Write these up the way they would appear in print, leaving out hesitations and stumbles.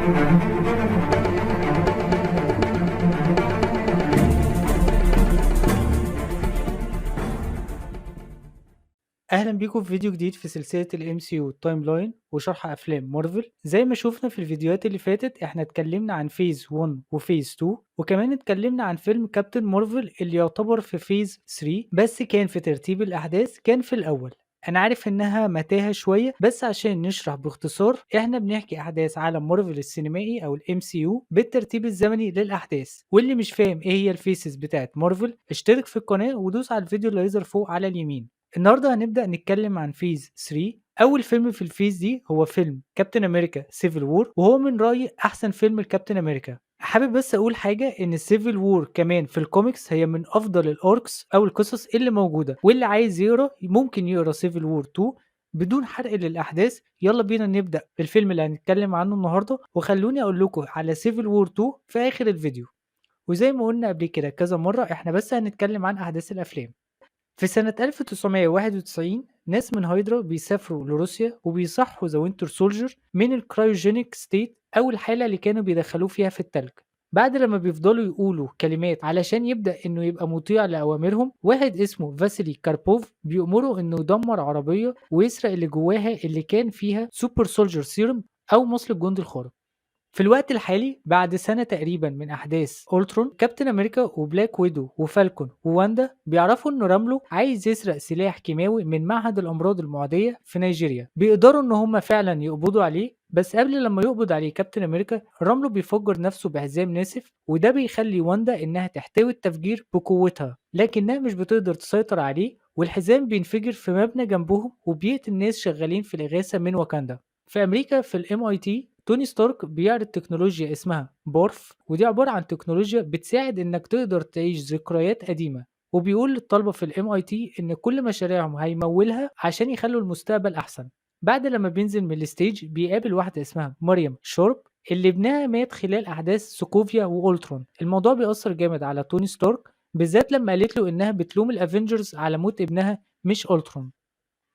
أهلا بيكم في فيديو جديد في سلسلة ال MCU تايم لاين وشرح أفلام مارفل. زي ما شفنا في الفيديوهات اللي فاتت احنا اتكلمنا عن فيز 1 وفيز 2 وكمان اتكلمنا عن فيلم كابتن مارفل اللي يعتبر في فيز 3 بس كان في ترتيب الأحداث كان في الأول. أنا عارف إنها متاهة شوية بس عشان نشرح باختصار احنا بنحكي أحداث عالم مارفل السينمائي أو ال MCU بالترتيب الزمني للأحداث، واللي مش فاهم ايه هي الفيسز بتاعت مارفل اشترك في القناة ودوس على الفيديو اللي هيظهر فوق على اليمين. النهارده هنبدأ نتكلم عن فيز 3. أول فيلم في الفيز دي هو فيلم كابتن أمريكا سيفل وور، وهو من رأيي أحسن فيلم لكابتن أمريكا. حابب بس أقول حاجة إن سيفل وور كمان في الكوميكس هي من أفضل الأركس أو القصص اللي موجودة، واللي عايز يقرا ممكن يقرا سيفل وور 2 بدون حرق للأحداث. يلا بينا نبدأ بالفيلم اللي هنتكلم عنه النهارده، وخلوني أقول لكم على سيفل وور 2 في آخر الفيديو. وزي ما قلنا قبل كده كذا مرة احنا بس هنتكلم عن أحداث الأفلام. في سنة 1991 ناس من هايدرا بيسافروا لروسيا وبيصحوا ذا وينتر سولجر من الكرايوجينيك ستيت أو الحالة اللي كانوا بيدخلوه فيها في التلج. بعد لما بيفضلوا يقولوا كلمات علشان يبدأ إنه يبقى مطيع لأوامرهم، واحد اسمه فاسيلي كاربوف بيأمره إنه يدمر عربية ويسرق اللي جواها اللي كان فيها سوبر سولجر سيرم أو مصل الجندي الخارق. في الوقت الحالي بعد سنة تقريبا من أحداث أولترون، كابتن أمريكا وبلاك ويدو وفالكون وواندا بيعرفوا إن راملو عايز يسرق سلاح كيماوي من معهد الأمراض المعدية في نيجيريا. بيقدروا إن هما فعلا يقبضوا عليه، بس قبل لما يقبض عليه كابتن أمريكا راملو بيفجر نفسه بحزام ناسف، وده بيخلي واندا إنها تحتوي التفجير بقوتها لكنها مش بتقدر تسيطر عليه، والحزام بينفجر في مبنى جنبهم وبيقتل ناس شغالين في الإغاثة من واكاندا. في أمريكا في ال MIT توني ستارك بيعرض تكنولوجيا اسمها بورف، ودي عبارة عن تكنولوجيا بتساعد إنك تقدر تعيش ذكريات قديمة، وبيقول للطلبة في ال MIT إن كل مشاريعهم هيمولها عشان يخلوا المستقبل أحسن. بعد لما بينزل من الستيج بيقابل واحدة اسمها مريم شورب اللي ابنها مات خلال أحداث سوكوفيا وأولترون. الموضوع بيأثر جامد على توني ستارك بالذات لما قالت له إنها بتلوم الأفينجرز على موت ابنها مش أولترون.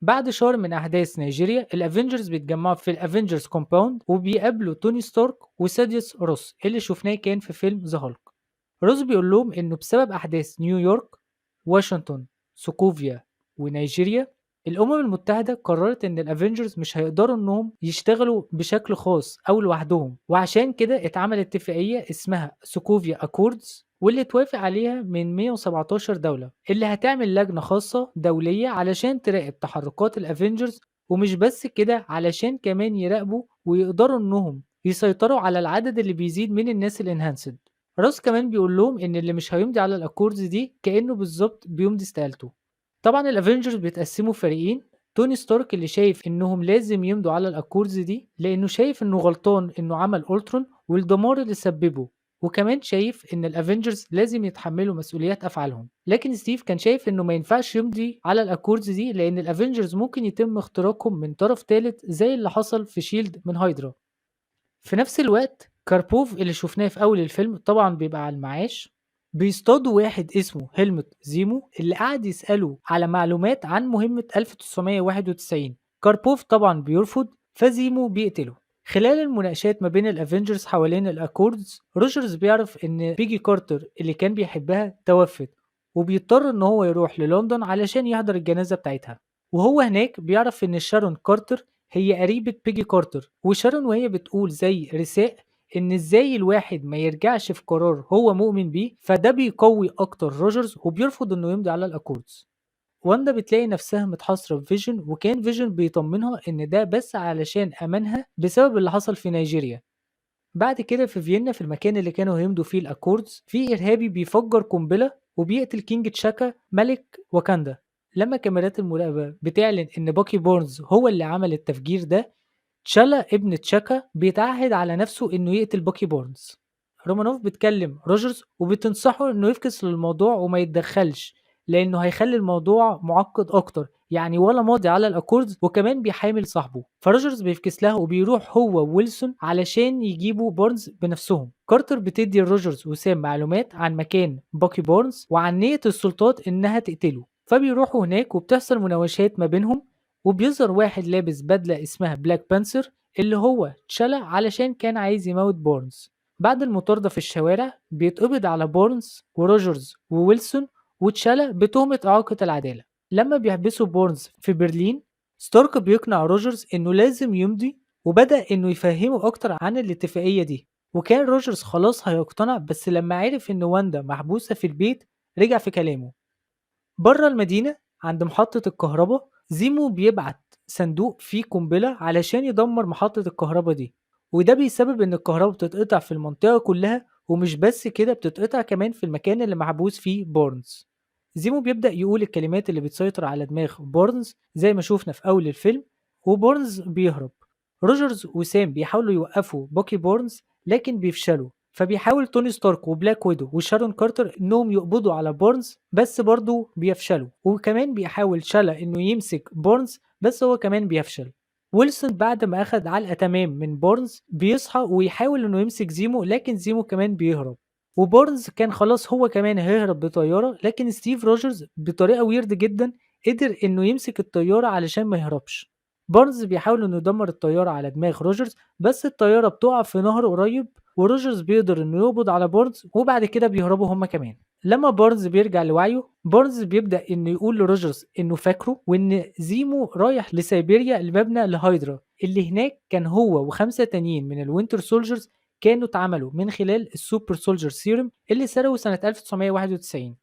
بعد شهر من أحداث نيجيريا الأفينجرز بيتجمعوا في الأفينجرز كومباوند وبيقابلوا توني ستارك وساديوس روس اللي شفناه كان في فيلم ذا هالك. روس بيقول لهم إنه بسبب أحداث نيويورك، واشنطن، سوكوفيا، ونيجيريا، الأمم المتحدة قررت إن الأفينجرز مش هيقدروا إنهم يشتغلوا بشكل خاص أو لوحدهم، وعشان كده اتعملت اتفاقية اسمها سوكوفيا أكوردز واللي اتوافق عليها من 117 دولة، اللي هتعمل لجنة خاصة دولية علشان تراقب تحركات الأفينجرز. ومش بس كده، علشان كمان يراقبوا ويقدروا إنهم يسيطروا على العدد اللي بيزيد من الناس الانهانسد. راس كمان بيقول لهم إن اللي مش هيمضي على الأكوردز دي كأنه بالظبط بيمضي استقالته. طبعا الافينجرز بيتقسموا فريقين، توني ستارك اللي شايف انهم لازم يمضوا على الاكوردز دي لانه شايف انه غلطان انه عمل اولترون والدمار اللي سببه، وكمان شايف ان الافينجرز لازم يتحملوا مسؤوليات افعالهم. لكن ستيف كان شايف انه ما ينفعش يمضي على الاكوردز دي لان الافينجرز ممكن يتم اختراقهم من طرف ثالث زي اللي حصل في شيلد من هايدرا. في نفس الوقت كاربوف اللي شفناه في أول الفيلم طبعا بيبقى على المعاش، بيصطادوا واحد اسمه هيلموت زيمو اللي قاعد يسأله على معلومات عن مهمة 1991. كاربوف طبعا بيرفض فزيمو بيقتله. خلال المناقشات ما بين الافينجرز حوالين الاكوردز روجرز بيعرف ان بيجي كارتر اللي كان بيحبها توفت، وبيضطر ان هو يروح للندن علشان يحضر الجنازة بتاعتها. وهو هناك بيعرف ان شارون كارتر هي قريبة بيجي كارتر، وشارون وهي بتقول زي رثاء إن إزاي الواحد ما يرجعش في قرار هو مؤمن بيه، فده بيقوي أكتر روجرز وبيرفض إنه يمضي على الأكوردز. واندا بتلاقي نفسها متحاصرة في فيجن، وكان فيجن بيطمنها إن ده بس علشان أمانها بسبب اللي حصل في نيجيريا. بعد كده في فيينا في المكان اللي كانوا هيمضوا فيه الأكوردز في إرهابي بيفجر قنبلة وبيقتل كينج تشاكا ملك واكاندا. لما كاميرات المراقبة بتعلن إن باكي بورنز هو اللي عمل التفجير ده، تشالا ابن تشاكا بيتعهد على نفسه إنه يقتل باكي بورنز. رومانوف بتكلم روجرز وبتنصحه إنه يفكس للموضوع وما يتدخلش لأنه هيخلي الموضوع معقد أكتر، يعني ولا ماضي على الأكوردز وكمان بيحامل صاحبه. فروجرز بيفكس لها وبيروح هو وويلسون علشان يجيبوا بورنز بنفسهم. كارتر بتدي روجرز وسام معلومات عن مكان باكي بورنز وعن نية السلطات إنها تقتله، فبيروحوا هناك وبتحصل مناوشات ما بينهم، وبيظهر واحد لابس بدلة اسمها بلاك بانثر اللي هو اتشلى علشان كان عايز يموت بورنز. بعد المطاردة في الشوارع بيتقبض على بورنز وروجرز وويلسون واتشلى بتهمة إعاقة العدالة. لما بيحبسوا بورنز في برلين، ستارك بيقنع روجرز إنه لازم يمضي، وبدأ إنه يفهمه أكتر عن الاتفاقية دي. وكان روجرز خلاص هيقتنع، بس لما عرف إن واندا محبوسة في البيت رجع في كلامه. بره المدينة عند محطة الكهرباء، زيمو بيبعت صندوق فيه قنبلة علشان يدمر محطة الكهرباء دي، وده بيسبب إن الكهرباء بتتقطع في المنطقة كلها، ومش بس كده بتتقطع كمان في المكان اللي محبوس فيه بورنز. زيمو بيبدأ يقول الكلمات اللي بتسيطر على دماغ بورنز زي ما شوفنا في أول الفيلم، وبورنز بيهرب. روجرز وسام بيحاولوا يوقفوا باكي بورنز لكن بيفشلوا، فبيحاول توني ستارك وبلاك ويدو وشارون كارتر انهم يقبضوا على بورنز بس برضه بيفشلوا، وكمان بيحاول شالا انه يمسك بورنز بس هو كمان بيفشل. ويلسون بعد ما اخد علقة تمام من بورنز بيصحى ويحاول انه يمسك زيمو، لكن زيمو كمان بيهرب. وبورنز كان خلاص هو كمان هيهرب بطيارة، لكن ستيف روجرز بطريقة ويرد جدا قدر انه يمسك الطيارة علشان ما يهربش. بارنز بيحاول انه يدمر الطيارة على دماغ روجرز، بس الطيارة بتقع في نهر قريب، وروجرز بيقدر انه يقبض على بارنز، وبعد كده بيهربوا هما كمان. لما بارنز بيرجع لوعيه، بارنز بيبدأ انه يقول لروجرز انه فاكره، وان زيمو رايح لسيبيريا المبنى لهايدرا اللي هناك كان هو وخمسة تانيين من الوينتر سولجرز كانوا اتعملوا من خلال السوبر سولجر سيروم اللي سرقوا سنة 1991.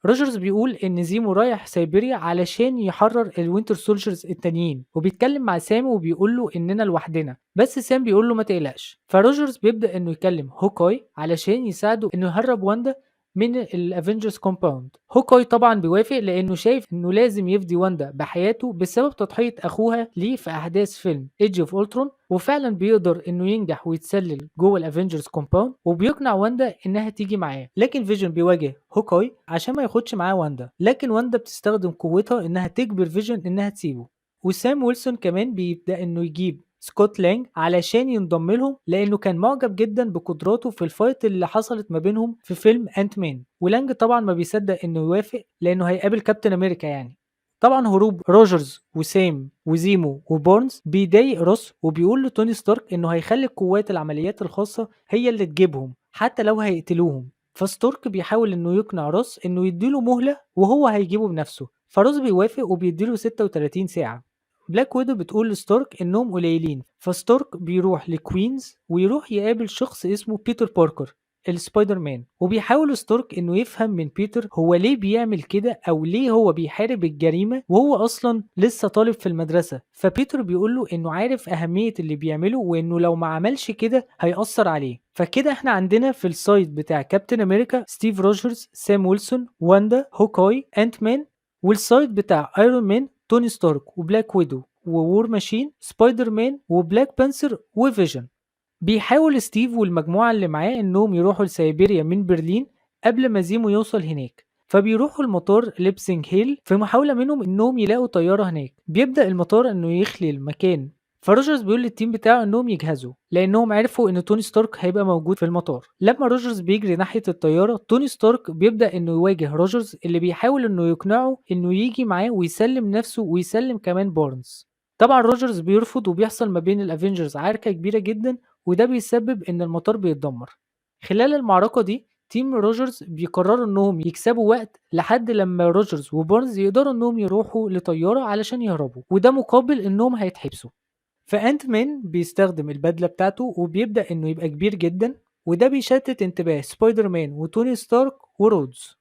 روجرز بيقول إن زيمو رايح سيبيريا علشان يحرر الوينتر سولجرز التانيين، وبيتكلم مع سام وبيقول له إننا لوحدنا، بس سام بيقول له ما تقلقش. فروجرز بيبدأ إنه يكلم هوكاي علشان يساعده إنه يهرب واندا من الافنجرز كومباوند. هوكاي طبعا بيوافق لأنه شايف إنه لازم يفدي واندا بحياته بسبب تضحية أخوها ليه في أحداث فيلم ايدج اوف اولترون، وفعلا بيقدر إنه ينجح ويتسلل جوه الافنجرز كومباوند وبيقنع واندا إنها تيجي معاه. لكن فيجن بيواجه هوكاي عشان ما ياخدش معاه واندا، لكن واندا بتستخدم قوتها إنها تجبر فيجن إنها تسيبه. وسام ويلسون كمان بيبدأ إنه يجيب سكوت لانج علشان ينضم لهم، لأنه كان معجب جدا بقدراته في الفايت اللي حصلت ما بينهم في فيلم أنت مان. ولانج طبعا ما بيصدق إنه يوافق لأنه هيقابل كابتن أمريكا يعني. طبعا هروب روجرز وسام وزيمو وبورنز بيضايق روس، وبيقول لتوني ستارك إنه هيخلي قوات العمليات الخاصة هي اللي تجيبهم حتى لو هيقتلوهم. فستارك بيحاول إنه يقنع روس إنه يديله مهلة وهو هيجيبه بنفسه، فروس بيوافق وبيديله 36 ساعة. بلاك ويدو بتقول لستارك انهم قليلين، فستارك بيروح لكوينز ويروح يقابل شخص اسمه بيتر باركر السبايدر مان، وبيحاول ستارك انه يفهم من بيتر هو ليه بيعمل كده او ليه هو بيحارب الجريمة وهو اصلا لسه طالب في المدرسة. فبيتر بيقول له انه عارف اهمية اللي بيعمله وانه لو ما عملش كده هيأثر عليه. فكده احنا عندنا في السايد بتاع كابتن امريكا ستيف روجرز، سام ويلسون، واندا، هوكاي، انت مان، والسايد بتاع ايرون مان توني ستارك وبلاك ويدو وور ماشين، سبايدر مان وبلاك بانثر وفيجن. بيحاول ستيف والمجموعة اللي معاه انهم يروحوا لسيبيريا من برلين قبل ما زيمو يوصل هناك، فبيروحوا المطار ليبسينج هيل في محاولة منهم انهم يلاقوا طيارة هناك. بيبدأ المطار انه يخلي المكان، فروجرز بيقول للتيم بتاعه انهم يجهزوا لانهم عرفوا ان توني ستارك هيبقى موجود في المطار. لما روجرز بيجري ناحية الطيارة، توني ستارك بيبدأ انه يواجه روجرز اللي بيحاول انه يقنعه انه يجي معاه ويسلم نفسه ويسلم كمان بورنز. طبعا روجرز بيرفض وبيحصل ما بين الافينجرز عركة كبيرة جدا، وده بيسبب ان المطار بيتدمر. خلال المعركة دي تيم روجرز بيقرروا انهم يكسبوا وقت لحد لما روجرز وبورنز يقدروا انهم يروحوا لطيارة علشان يهربوا، وده مقابل انهم هيتحبسوا. فأنت مان بيستخدم البدلة بتاعته وبيبدأ إنه يبقى كبير جدا، وده بيشتت انتباه سبايدر مان وتوني ستارك ورودز.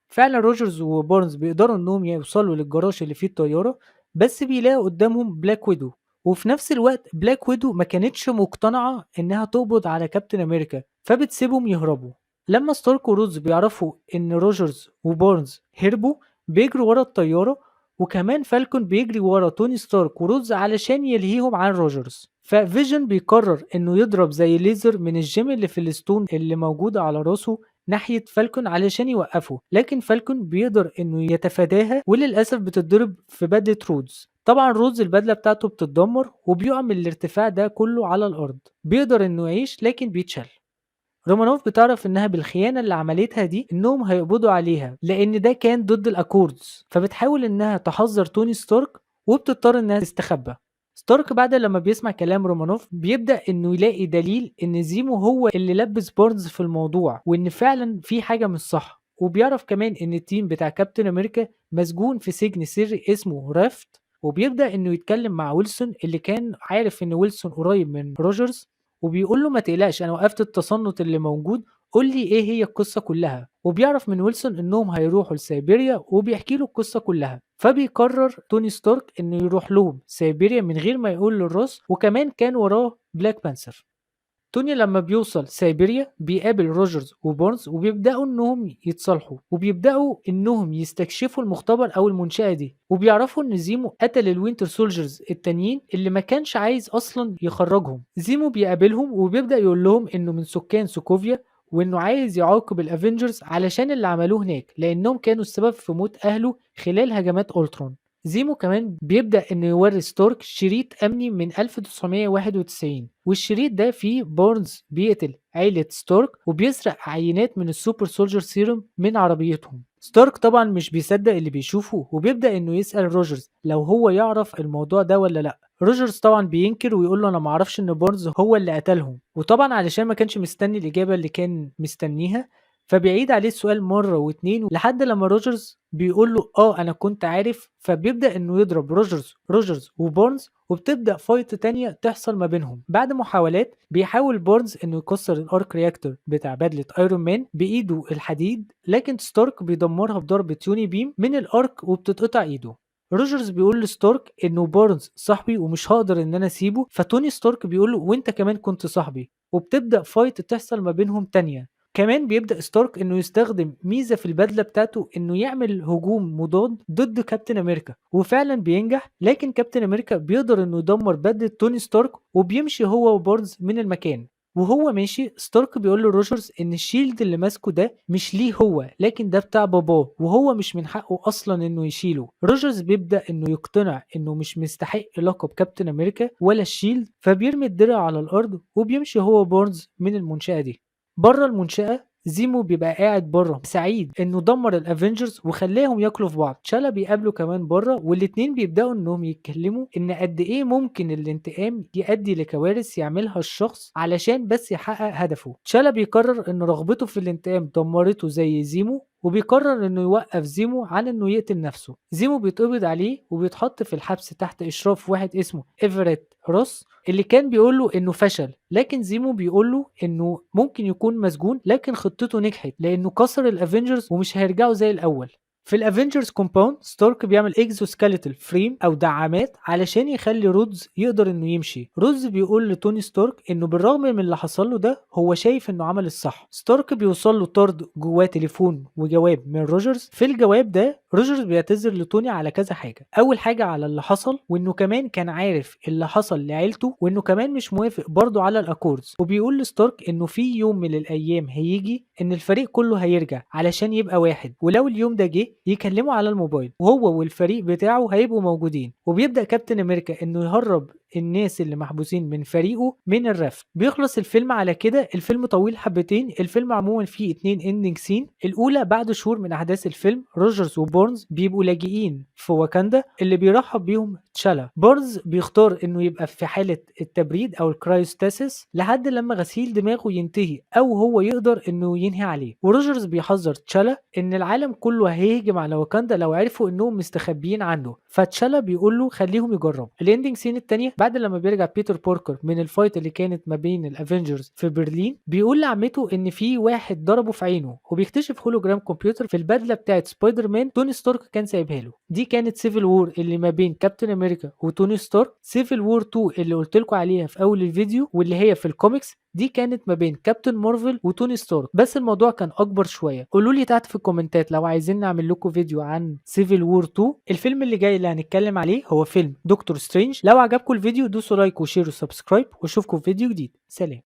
فعلا روجرز وبورنز بيقدروا إنهم يوصلوا للجراج اللي فيه الطيارة، بس بيلاقوا قدامهم بلاك ويدو. وفي نفس الوقت بلاك ويدو ما كانتش مقتنعة إنها تقبض على كابتن أمريكا، فبتسيبهم يهربوا. لما ستارك ورودز بيعرفوا إن روجرز وبورنز هربوا، بيجروا ورا الطيارة، وكمان فالكون بيجري ورا توني ستارك ورودز علشان يلهيهم عن روجرز. ففيجن بيقرر انه يضرب زي ليزر من الجيم اللي في الستون اللي موجودة على راسه ناحية فالكون علشان يوقفه، لكن فالكون بيقدر انه يتفاداها وللأسف بتتضرب في بدلة رودز. طبعا رودز البدلة بتاعته بتتدمر وبيقع من الارتفاع ده كله على الأرض. بيقدر انه يعيش لكن بيتشل. رومانوف بتعرف انها بالخيانة اللي عملتها دي انهم هيقبضوا عليها لان ده كان ضد الاكوردز، فبتحاول انها تحذر توني ستارك وبتضطر انها تستخبى. ستارك بعد لما بيسمع كلام رومانوف بيبدأ انه يلاقي دليل ان زيمو هو اللي لبس بارنز في الموضوع وان فعلا في حاجة مش صح، وبيعرف كمان ان التيم بتاع كابتن امريكا مسجون في سجن سري اسمه رافت. وبيبدأ انه يتكلم مع ويلسون اللي كان عارف ان ويلسون قريب من روجرز، وبيقول له ما تقلقش انا وقفت التصنت اللي موجود، قول لي ايه هي القصة كلها. وبيعرف من ويلسون انهم هيروحوا لسيبيريا وبيحكي له القصة كلها. فبيقرر توني ستارك انه يروح لهم سيبيريا من غير ما يقول للروس، وكمان كان وراه بلاك بانثر. توني لما بيوصل سيبيريا بيقابل روجرز وبورنز وبيبدأوا انهم يتصالحوا وبيبدأوا انهم يستكشفوا المختبر او المنشأة دي، وبيعرفوا ان زيمو قتل الوينتر سولجرز التانيين اللي ما كانش عايز اصلا يخرجهم. زيمو بيقابلهم وبيبدأ يقول لهم انه من سكان سوكوفيا، وانه عايز يعاقب الافينجرز علشان اللي عملوه هناك لانهم كانوا السبب في موت اهله خلال هجمات اولترون. زيمو كمان بيبدأ انه يوري ستارك شريط امني من 1991، والشريط ده فيه بورنز بيقتل عيلة ستارك وبيسرق عينات من السوبر سولجر سيروم من عربيتهم. ستارك طبعا مش بيصدق اللي بيشوفه وبيبدأ انه يسأل روجرز لو هو يعرف الموضوع ده ولا لا. روجرز طبعا بينكر ويقول له انا معرفش ان بورنز هو اللي قتلهم، وطبعا علشان ما كانش مستني الإجابة اللي كان مستنيها فبيعيد عليه السؤال مرة واتنين لحد لما روجرز بيقول له انا كنت عارف. فبيبدأ انه يضرب روجرز وبورنز، وبتبدأ فايت تانية تحصل ما بينهم. بعد محاولات بيحاول بورنز انه يكسر الارك رياكتور بتاع بدلة ايرون مان بايده الحديد، لكن ستارك بيدمرها بضربة يوني بيم من الارك وبتتقطع ايده. روجرز بيقول لستارك انه بورنز صاحبي ومش هقدر ان انا اسيبه، فتوني ستارك بيقول له وانت كمان كنت صاحبي، وبتبدأ فايت تحصل ما بينهم تانية. كمان بيبدأ ستارك انه يستخدم ميزة في البدلة بتاعته انه يعمل هجوم مضاد ضد كابتن امريكا، وفعلا بينجح، لكن كابتن امريكا بيقدر انه يدمر بدلة توني ستارك وبيمشي هو وبارنز من المكان. وهو ماشي ستارك بيقول له روجرز ان الشيلد اللي ماسكه ده مش ليه هو، لكن ده بتاع باباه وهو مش من حقه اصلا انه يشيله. روجرز بيبدأ انه يقتنع انه مش مستحق لقب كابتن امريكا ولا الشيلد، فبيرمي الدرع على الارض وبيمشي هو وبارنز من المنشأة دي. بره المنشأة زيمو بيبقى قاعد بره سعيد انه دمر الافينجرز وخلاهم ياكلوا في بعض. تشالا بيقابله كمان بره، والاتنين بيبداوا انهم يتكلموا ان قد ايه ممكن الانتقام يؤدي لكوارث يعملها الشخص علشان بس يحقق هدفه. تشالا بيقرر ان رغبته في الانتقام دمرته زي زيمو، وبيقرر انه يوقف زيمو عن انه يقتل نفسه. زيمو بيتقبض عليه وبيتحط في الحبس تحت اشراف واحد اسمه ايفريت روس اللي كان بيقول له انه فشل، لكن زيمو بيقول له انه ممكن يكون مسجون لكن خطته نجحت لانه كسر الافينجرز ومش هيرجعوا زي الاول. في الافينجرز كومباوند ستارك بيعمل اكزوسكيلتال فريم او دعامات علشان يخلي رودز يقدر انه يمشي. رودز بيقول لتوني ستارك انه بالرغم من اللي حصل له ده هو شايف انه عمل الصح. ستارك بيوصل له طرد جواه تليفون وجواب من روجرز. في الجواب ده روجرز بيعتذر لتوني على كذا حاجه، اول حاجه على اللي حصل وانه كمان كان عارف اللي حصل لعيلته، وانه كمان مش موافق برضه على الاكوردز. وبيقول لستارك انه في يوم من الايام هيجي ان الفريق كله هيرجع علشان يبقى واحد، ولو اليوم ده جه يكلموا على الموبايل وهو والفريق بتاعه هيبقوا موجودين. وبيبدأ كابتن امريكا انه يهرب الناس اللي محبوسين من فريقه من الرفد. بيخلص الفيلم على كده. الفيلم طويل حبتين. الفيلم عموما فيه 2 اندنج سين. الاولى بعد شهور من احداث الفيلم روجرز وبورنز بيبقوا لاجئين في واكاندا اللي بيرحب بيهم تشالا. بورنز بيختار انه يبقى في حالة التبريد او الكرايوستاسيس لحد لما غسيل دماغه ينتهي او هو يقدر انه ينهي عليه. وروجرز بيحذر تشالا ان العالم كله هيهجم على واكاندا لو عرفوا انهم مستخبيين عنه، فتشالا بيقول له خليهم يجربوا. الاندنج سين الثانيه بعد لما بيرجع بيتر بوركر من الفايت اللي كانت ما بين الافينجرز في برلين، بيقول لعمته ان في واحد ضربه في عينه، وبيكتشف هولوجرام كمبيوتر في البدله بتاعت سبايدر مان توني ستارك كان سايبها له. دي كانت سيفل وور اللي ما بين كابتن امريكا وتوني ستارك. سيفل وور 2 اللي قلت لكم عليها في اول الفيديو واللي هي في الكوميكس دي كانت ما بين كابتن مارفل وتوني ستارك، بس الموضوع كان اكبر شويه. قولوا لي تحت في الكومنتات لو عايزين نعمل لكم فيديو عن سيفل وور 2. الفيلم اللي جاي اللي هنتكلم عليه هو فيلم دكتور سترينج. لو عجبكم الفيديو دوسوا لايك وشير وسبسكرايب، واشوفكم في فيديو جديد. سلام.